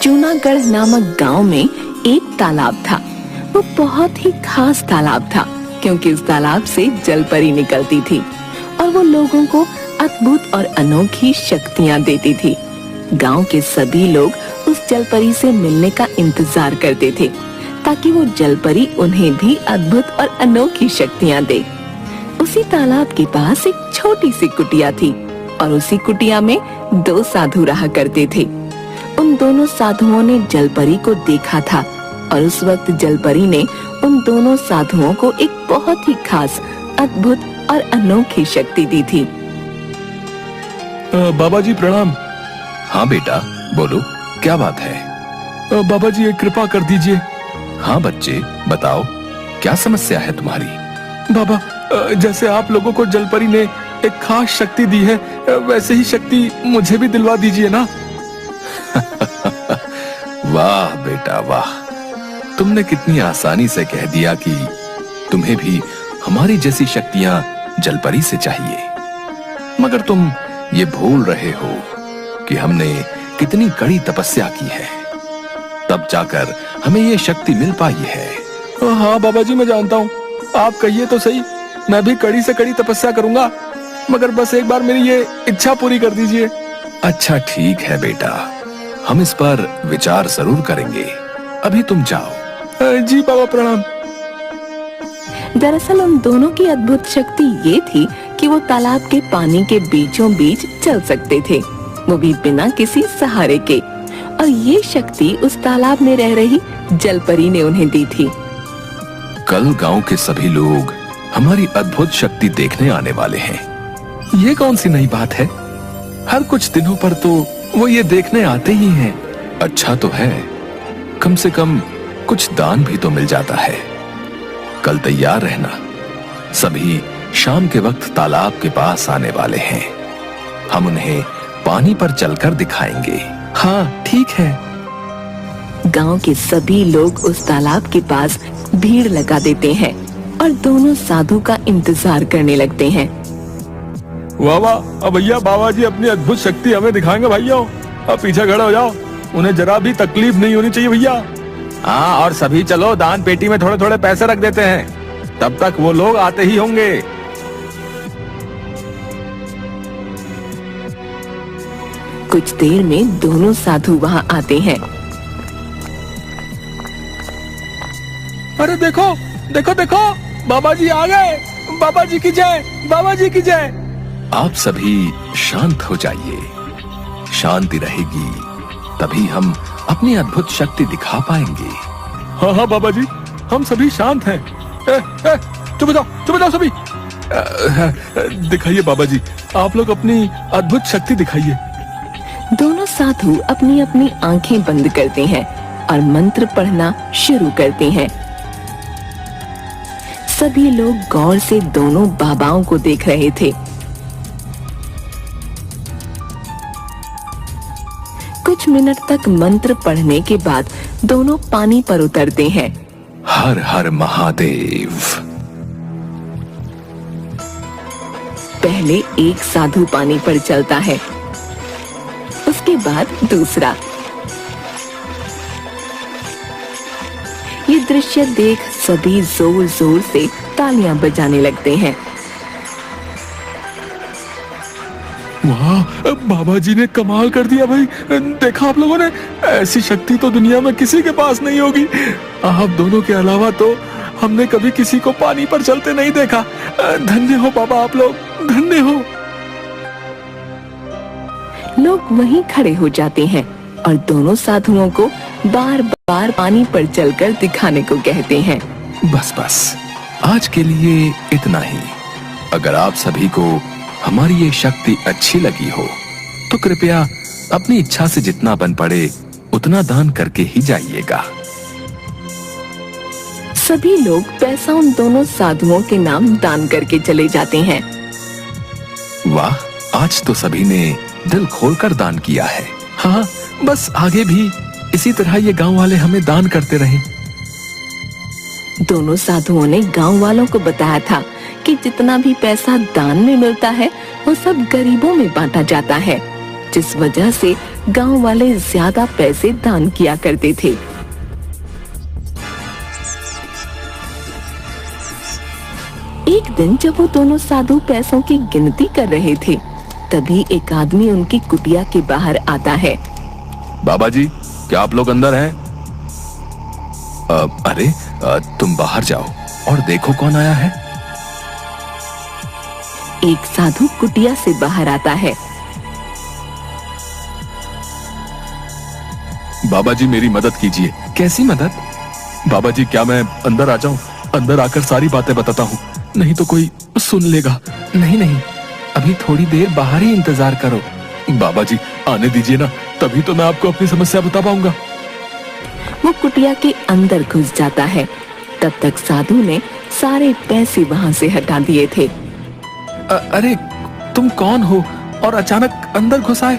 जूनागढ़ नामक गांव में एक तालाब था। वो बहुत ही खास तालाब था क्योंकि इस तालाब से जलपरी निकलती थी और वो लोगों को अद्भुत और अनोखी शक्तियां देती थी। गांव के सभी लोग उस जलपरी से मिलने का इंतजार करते थे ताकि वो जलपरी उन्हें भी अद्भुत और अनोखी शक्तियां दे। उसी तालाब के पास एक छोटी सी कुटिया थी और उसी कुटिया में दो साधु रहा करते थे। उन दोनों साधुओं ने जलपरी को देखा था और उस वक्त जलपरी ने उन दोनों साधुओं को एक बहुत ही खास, अद्भुत और अनोखी शक्ति दी थी। बाबा जी प्रणाम। हाँ बेटा बोलो, क्या बात है? बाबा जी एक कृपा कर दीजिए। हाँ बच्चे बताओ, क्या समस्या है तुम्हारी? बाबा, जैसे आप लोगों को जलपरी ने एक खास शक्ति दी है, वैसे ही शक्ति मुझे भी दिलवा दीजिए ना। वाह बेटा वाह, तुमने कितनी आसानी से कह दिया कि तुम्हें भी हमारी जैसी शक्तियां जलपरी से चाहिए। मगर तुम ये भूल रहे हो कि हमने कितनी कड़ी तपस्या की है, तब जाकर हमें ये शक्ति मिल पाई है। हाँ बाबा जी मैं जानता हूँ, आप कहिए तो सही, मैं भी कड़ी से कड़ी तपस्या करूंगा, मगर बस एक बार मेरी ये इच्छा पूरी कर दीजिए। अच्छा ठीक है बेटा, हम इस पर विचार जरूर करेंगे। अभी तुम जाओ। जी बाबा प्रणाम। दरअसल उन दोनों की अद्भुत शक्ति ये थी कि वो तालाब के पानी के बीचों बीच चल सकते थे, वो भी बिना किसी सहारे के। और ये शक्ति उस तालाब में रह रही जलपरी ने उन्हें दी थी। कल गांव के सभी लोग हमारी अद्भुत शक्ति देखने आने वाले हैं। ये कौन सी नई बात है? हर कुछ दिनों पर तो वो ये देखने आते ही हैं। अच्छा तो है, कम से कम कुछ दान भी तो मिल जाता है। कल तैयार रहना, सभी शाम के वक्त तालाब के पास आने वाले हैं। हम उन्हें पानी पर चलकर दिखाएंगे। हाँ ठीक है। गांव के सभी लोग उस तालाब के पास भीड़ लगा देते हैं और दोनों साधु का इंतजार करने लगते हैं। वाह वाह, अब भैया बाबा जी अपनी अद्भुत शक्ति हमें दिखाएंगे भैया। अब पीछे खड़े हो जाओ, उन्हें जरा भी तकलीफ नहीं होनी चाहिए भैया। हाँ और सभी चलो दान पेटी में थोड़े थोड़े पैसे रख देते हैं, तब तक वो लोग आते ही होंगे। कुछ देर में दोनों साधु वहां आते हैं। अरे देखो देखो देखो, बाबा जी आ गए। बाबा जी की जय, बाबा जी की जय। आप सभी शांत हो जाइए, शांति रहेगी तभी हम अपनी अद्भुत शक्ति दिखा पाएंगे। हाँ हाँ बाबा जी, हम सभी शांत हैं। चुप जाओ सभी। दिखाइए बाबा जी, आप लोग अपनी अद्भुत शक्ति दिखाइए। दोनों साधु अपनी अपनी आंखें बंद करते हैं और मंत्र पढ़ना शुरू करते हैं। सभी लोग गौर से दोनों बाबाओं को देख रहे थे। कुछ मिनट तक मंत्र पढ़ने के बाद दोनों पानी पर उतरते हैं। हर हर महादेव। पहले एक साधु पानी पर चलता है, उसके बाद दूसरा। ये दृश्य देख सभी जोर जोर से तालियां बजाने लगते हैं। वाह, बाबा जी ने कमाल कर दिया भाई। देखा आप लोगों ने, ऐसी शक्ति तो दुनिया में किसी के पास नहीं होगी। आप दोनों के अलावा तो हमने कभी किसी को पानी पर चलते नहीं देखा। धन्य हो बाबा, आप लोग धन्य हो। लोग वहीं खड़े हो जाते हैं और दोनों साधुओं को बार बार पानी पर चलकर दिखाने को कहते हैं। बस बस, आज के लिए इतना ही। अगर आप सभी को हमारी ये शक्ति अच्छी लगी हो तो कृपया अपनी इच्छा से जितना बन पड़े उतना दान करके ही जाइएगा। सभी लोग पैसा उन दोनों साधुओं के नाम दान करके चले जाते हैं। वाह, आज तो सभी ने दिल खोलकर दान किया है। हाँ, बस आगे भी इसी तरह ये गांव वाले हमें दान करते रहें। दोनों साधुओं ने गांव वालों को बताया था कि जितना भी पैसा दान में मिलता है वो सब गरीबों में बांटा जाता है, जिस वजह से गांव वाले ज्यादा पैसे दान किया करते थे। एक दिन जब वो दोनों साधु पैसों की गिनती कर रहे थे, तभी एक आदमी उनकी कुटिया के बाहर आता है। बाबा जी, क्या आप लोग अंदर हैं? अरे तुम बाहर जाओ और देखो कौन आया है। एक साधु कुटिया से बाहर आता है। बाबा जी, मेरी मदद कीजिए। कैसी मदद? बाबा जी, क्या मैं अंदर आ जाऊं? अंदर आकर सारी बातें बताता हूँ, नहीं तो कोई सुन लेगा। नहीं नहीं, अभी थोड़ी देर बाहर ही इंतजार करो। बाबा जी, आने दीजिए ना, तभी तो मैं आपको अपनी समस्या बता पाऊंगा। वो कुटिया के अंदर घुस जाता है। तब तक साधु ने सारे पैसे वहाँ से हटा दिए थे। अरे तुम कौन हो और अचानक अंदर घुस आए?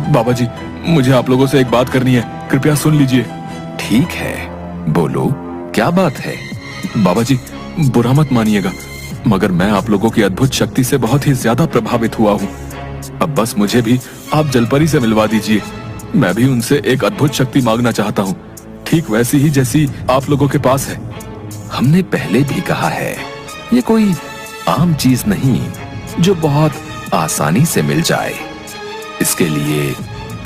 बाबा जी, मुझे आप लोगों से एक बात करनी है, कृपया सुन लीजिए। ठीक है, बोलो, क्या बात है? बाबा जी, बुरा मत मानिएगा, मगर मैं आप लोगों की अद्भुत शक्ति से बहुत ही ज्यादा प्रभावित हुआ हूँ। अब बस मुझे भी आप जलपरी से मिलवा दीजिए। मैं भी उनसे एक अद्भुत शक्ति मांगना चाहता हूँ, ठीक वैसी ही जैसी आप लोगों के पास है। हमने पहले भी कहा है, ये कोई आम चीज नहीं जो बहुत आसानी से मिल जाए। इसके लिए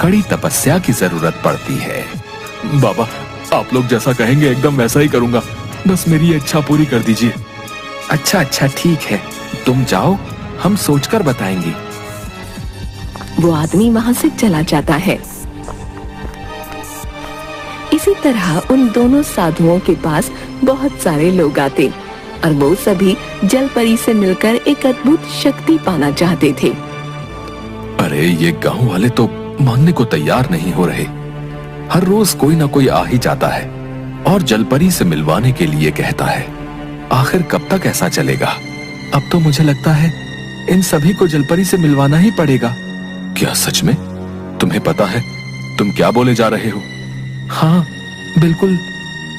कड़ी तपस्या की जरूरत पड़ती है। बाबा, आप लोग जैसा कहेंगे एकदम वैसा ही करूंगा, बस मेरी ये इच्छा पूरी कर दीजिए। अच्छा अच्छा, ठीक है, तुम जाओ, हम सोचकर बताएंगे। वो आदमी वहाँ से चला जाता है। इसी तरह उन दोनों साधुओं के पास बहुत सारे लोग आते और वो सभी जलपरी से मिलकर एक अद्भुत शक्ति पाना चाहते थे। अरे ये गांव वाले तो मानने को तैयार नहीं हो रहे। हर रोज कोई ना कोई आ ही जाता है और जलपरी से मिलवाने के लिए कहता है। आखिर कब तक ऐसा चलेगा? अब तो मुझे लगता है इन सभी को जलपरी से मिलवाना ही पड़ेगा। क्या सच में? तुम्हें पता है तुम क्या बोले जा रहे हो? हाँ बिल्कुल,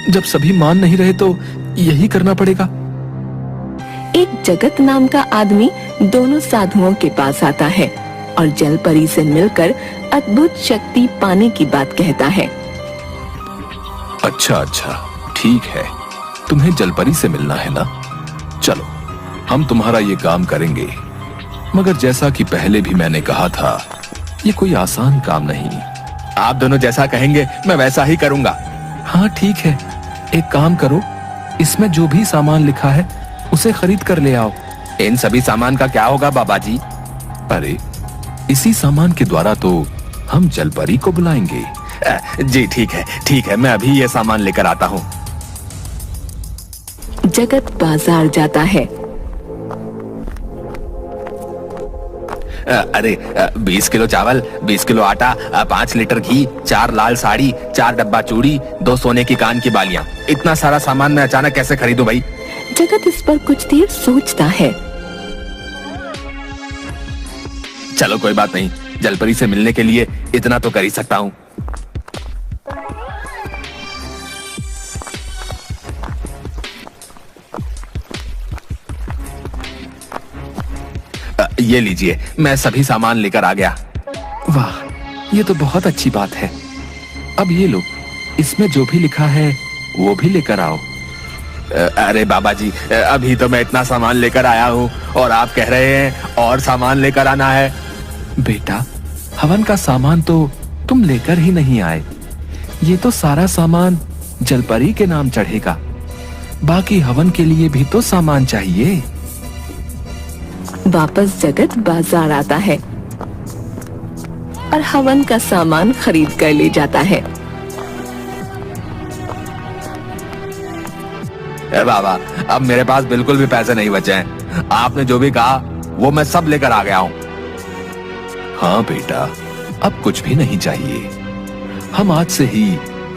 जब सभी मान नहीं रहे तो यही करना पड़ेगा। एक जगत नाम का आदमी दोनों साधुओं के पास आता है और जलपरी से मिलकर अद्भुत शक्ति पाने की बात कहता है। अच्छा अच्छा, ठीक है, तुम्हें जलपरी से मिलना है ना? चलो, हम तुम्हारा ये काम करेंगे, मगर जैसा कि पहले भी मैंने कहा था, ये कोई आसान काम नहीं। आप दोनों जैसा कहेंगे मैं वैसा ही करूंगा। हाँ ठीक है, एक काम करो, इसमें जो भी सामान लिखा है उसे खरीद कर ले आओ। इन सभी सामान का क्या होगा बाबा जी? अरे इसी सामान के द्वारा तो हम जलपरी को बुलाएंगे। जी ठीक है, मैं अभी ये सामान लेकर आता हूँ। जगत बाजार जाता है। अरे 20 किलो चावल, 20 किलो आटा, 5 लीटर घी, 4 लाल साड़ी, 4 डब्बा चूड़ी, 2 सोने की कान की बालियां। इतना सारा सामान मैं अचानक कैसे खरीदूं भाई? जगत इस पर कुछ देर सोचता है। चलो कोई बात नहीं, जलपरी से मिलने के लिए इतना तो कर ही सकता हूँ। ये लीजिए, मैं सभी सामान लेकर आ गया। वाह, ये तो बहुत अच्छी बात है। अब ये लो, इसमें जो भी लिखा है वो भी लेकर आओ। अरे बाबा जी, अभी तो मैं इतना सामान लेकर आया हूँ और आप कह रहे हैं और सामान लेकर आना है। बेटा, हवन का सामान तो तुम लेकर ही नहीं आए। ये तो सारा सामान जलपरी के नाम चढ़ेगा। बाकी हवन के लिए भी तो सामान चाहिए। वापस जगत बाजार आता है और हवन का सामान खरीद कर ले जाता है। बाबा, अब मेरे पास बिल्कुल भी पैसे नहीं बचे हैं। आपने जो भी कहा वो मैं सब लेकर आ गया हूँ। हाँ बेटा, अब कुछ भी नहीं चाहिए। हम आज से ही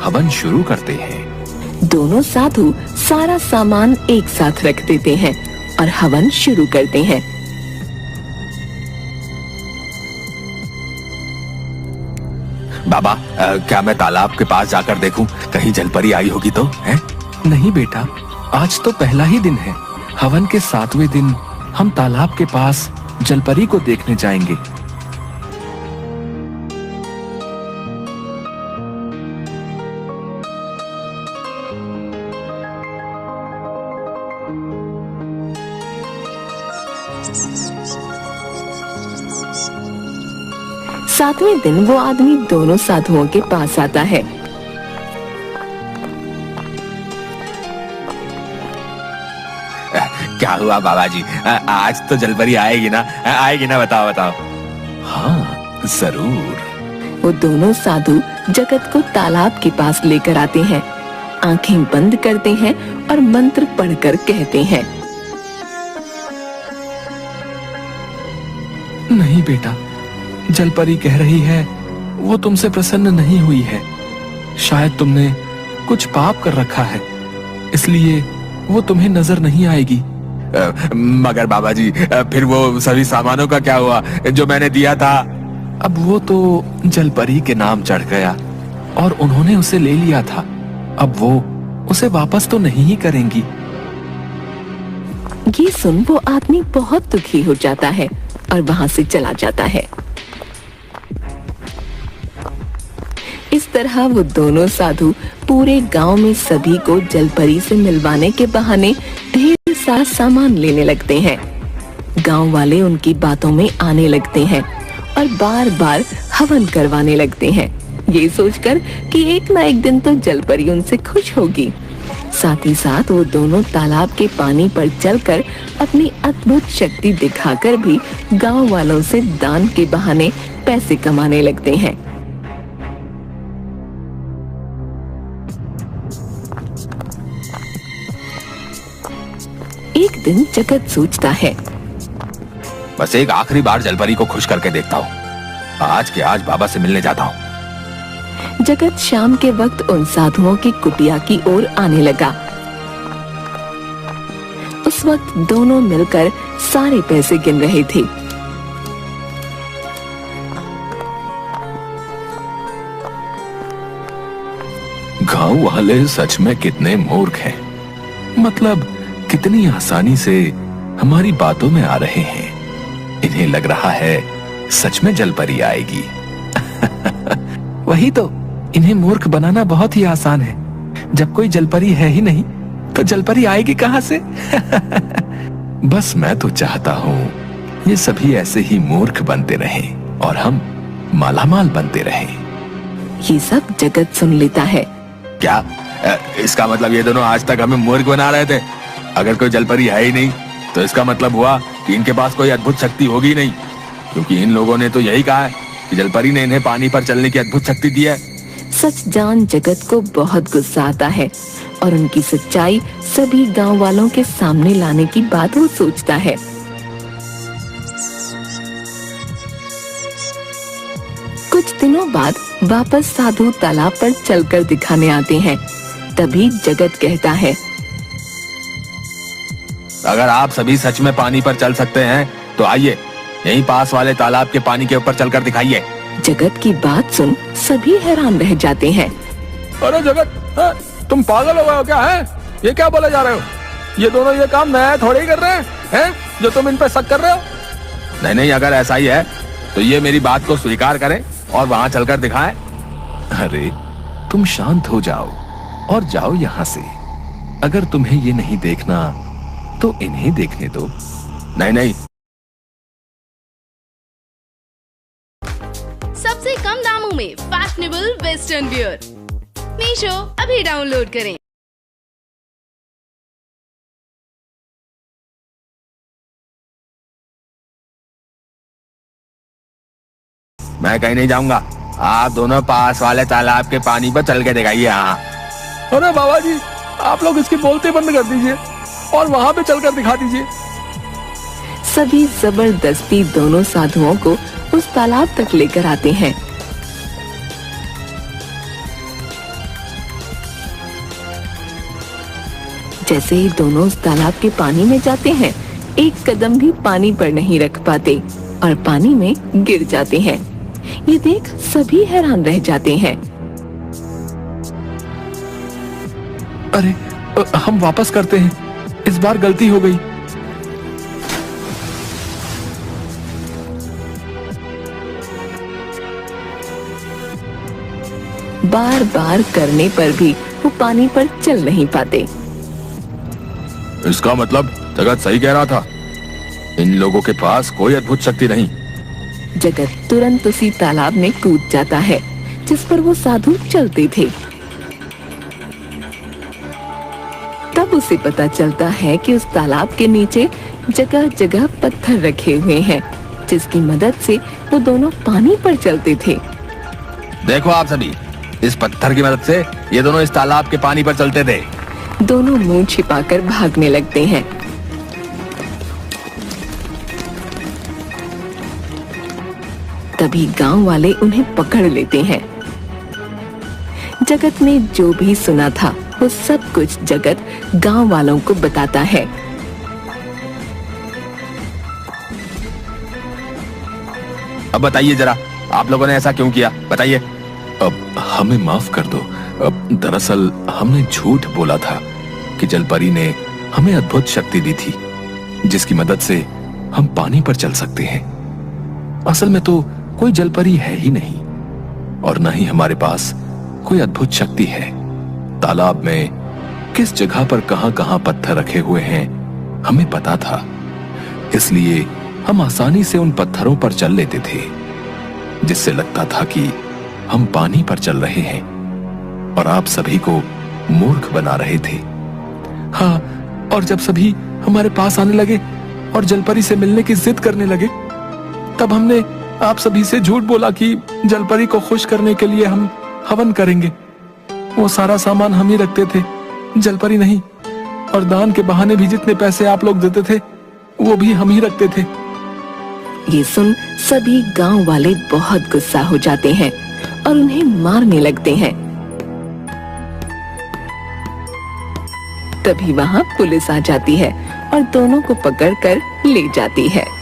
हवन शुरू करते हैं। दोनों साधु सारा सामान एक साथ रख देते हैं और हवन शुरू करते हैं। बाबा, क्या मैं तालाब के पास जाकर देखूं? कहीं जलपरी आई होगी तो? हैं? नहीं बेटा, आज तो पहला ही दिन है। हवन के 7वें दिन हम तालाब के पास जलपरी को देखने जाएंगे। 7वें दिन वो आदमी दोनों साधुओं के पास आता है। क्या हुआ बाबा जी, आज तो जलपरी आएगी ना? आएगी ना? बताओ बताओ। हाँ जरूर। वो दोनों साधु जगत को तालाब के पास लेकर आते हैं, आंखें बंद करते हैं और मंत्र पढ़कर कहते हैं, नहीं बेटा, जलपरी कह रही है वो तुमसे प्रसन्न नहीं हुई है। शायद तुमने कुछ पाप कर रखा है, इसलिए वो तुम्हें नजर नहीं आएगी। मगर बाबा जी, फिर वो सभी सामानों का क्या हुआ जो मैंने दिया था? अब वो तो जलपरी के नाम चढ़ गया और उन्होंने उसे ले लिया था। अब वो उसे वापस तो नहीं ही करेंगी। ये सुन वो आदमी बहुत दुखी हो जाता है और वहां से चला जाता है। इस तरह वो दोनों साधु पूरे गांव में सभी को जलपरी से मिलवाने के बहाने ढेर सारा सामान लेने लगते हैं। गांव वाले उनकी बातों में आने लगते हैं और बार बार हवन करवाने लगते हैं, ये सोचकर कि एक ना एक दिन तो जलपरी उनसे खुश होगी। साथ ही साथ वो दोनों तालाब के पानी पर चलकर अपनी अद्भुत शक्ति दिखाकर भी गांव वालों से दान के बहाने पैसे कमाने लगते हैं। एक दिन जगत सोचता है, बस एक आखिरी बार जलपरी को खुश करके देखता हूँ। आज के आज बाबा से मिलने जाता हूँ। जगत शाम के वक्त उन साधुओं की कुटिया की ओर आने लगा। उस वक्त दोनों मिलकर सारे पैसे गिन रहे थे। गांव वाले सच में कितने मूर्ख हैं। मतलब कितनी आसानी से हमारी बातों में आ रहे हैं। इन्हें लग रहा है सच में जलपरी आएगी। वही तो, इन्हें मूर्ख बनाना बहुत ही आसान है। जब कोई जलपरी है ही नहीं तो जलपरी आएगी कहां से? बस मैं तो चाहता हूँ ये सभी ऐसे ही मूर्ख बनते रहें और हम मालामाल बनते रहें। ये सब जगत सुन लेता है। क्या इसका मतलब ये दोनों आज तक हमें मूर्ख बना रहे थे? अगर कोई जलपरी है ही नहीं तो इसका मतलब हुआ कि इनके पास कोई अद्भुत शक्ति होगी नहीं, क्योंकि इन लोगों ने तो यही कहा है कि जलपरी ने इन्हें पानी पर चलने की अद्भुत शक्ति दी है। सच जान जगत को बहुत गुस्सा आता है और उनकी सच्चाई सभी गांव वालों के सामने लाने की बात वो सोचता है। कुछ दिनों बाद वापस साधु तालाब पर चलकर दिखाने आते हैं। तभी जगत कहता है, अगर आप सभी सच में पानी पर चल सकते हैं तो आइए यहीं पास वाले तालाब के पानी के ऊपर चलकर दिखाइए। जगत की बात सुन सभी हैरान रह जाते हैं। अरे जगत, तुम पागल हो गए हो क्या? है ये क्या बोले जा रहे हो? ये दोनों ये काम नया थोड़े ही कर रहे हैं जो तुम इन पे शक कर रहे हो। नहीं नहीं, अगर ऐसा ही है तो ये मेरी बात को स्वीकार करें और वहां चलकर दिखाएं। अरे तुम शांत हो जाओ और जाओ यहाँ से। अगर तुम्हें ये नहीं देखना तो इन्हें देखने दो। नहीं नहीं, सबसे कम दामों में फैशनेबल वेस्टर्न वियर मीशो अभी डाउनलोड करें। मैं कहीं नहीं जाऊंगा। आप दोनों पास वाले तालाब के पानी पर चल के दिखाइए। यहाँ अरे बाबा जी, आप लोग इसकी बोलते बंद कर दीजिए और वहां पे चलकर दिखा दीजिए। सभी जबरदस्ती दोनों साधुओं को उस तालाब तक लेकर आते हैं। जैसे ही दोनों उस तालाब के पानी में जाते हैं, एक कदम भी पानी पर नहीं रख पाते और पानी में गिर जाते हैं। ये देख सभी हैरान रह जाते हैं। अरे हम वापस करते हैं, इस बार गलती हो गई। बार बार करने पर भी वो पानी पर चल नहीं पाते। इसका मतलब जगत सही कह रहा था, इन लोगों के पास कोई अद्भुत शक्ति नहीं। जगत तुरंत उसी तालाब में कूद जाता है जिस पर वो साधु चलते थे। तब उसे पता चलता है कि उस तालाब के नीचे जगह जगह पत्थर रखे हुए हैं जिसकी मदद से वो दोनों पानी पर चलते थे। देखो आप सभी, इस पत्थर की मदद से ये दोनों इस तालाब के पानी पर चलते थे। दोनों मुंह छिपाकर भागने लगते हैं। तभी गांव वाले उन्हें पकड़ लेते हैं। जगत ने जो भी सुना था वो सब कुछ जगत गांव वालों को बताता है। अब बताइए जरा, आप लोगों ने ऐसा क्यों किया, बताइए। अब हमें माफ कर दो। अब दरअसल हमने झूठ बोला था कि जलपरी ने हमें अद्भुत शक्ति दी थी जिसकी मदद से हम पानी पर चल सकते हैं। असल में तो कोई जलपरी है ही नहीं और न ही हमारे पास कोई अद्भुत शक्ति है। तालाब में किस जगह पर कहां-कहां पत्थर रखे हुए हैं हमें पता था, इसलिए हम आसानी से उन पत्थरों पर चल लेते थे जिससे लगता था कि हम पानी पर चल रहे हैं और आप सभी को मूर्ख बना रहे थे। हाँ, और जब सभी हमारे पास आने लगे और जलपरी से मिलने की जिद करने लगे तब हमने आप सभी से झूठ बोला कि जलपरी को खुश करने के लिए हम हवन करेंगे। वो सारा सामान हम ही रखते थे, जलपरी नहीं। और दान के बहाने भी जितने पैसे आप लोग देते थे वो भी हम ही रखते थे। ये सुन सभी गांव वाले बहुत गुस्सा हो जाते हैं और उन्हें मारने लगते हैं। तभी वहां पुलिस आ जाती है और दोनों को पकड़कर ले जाती है।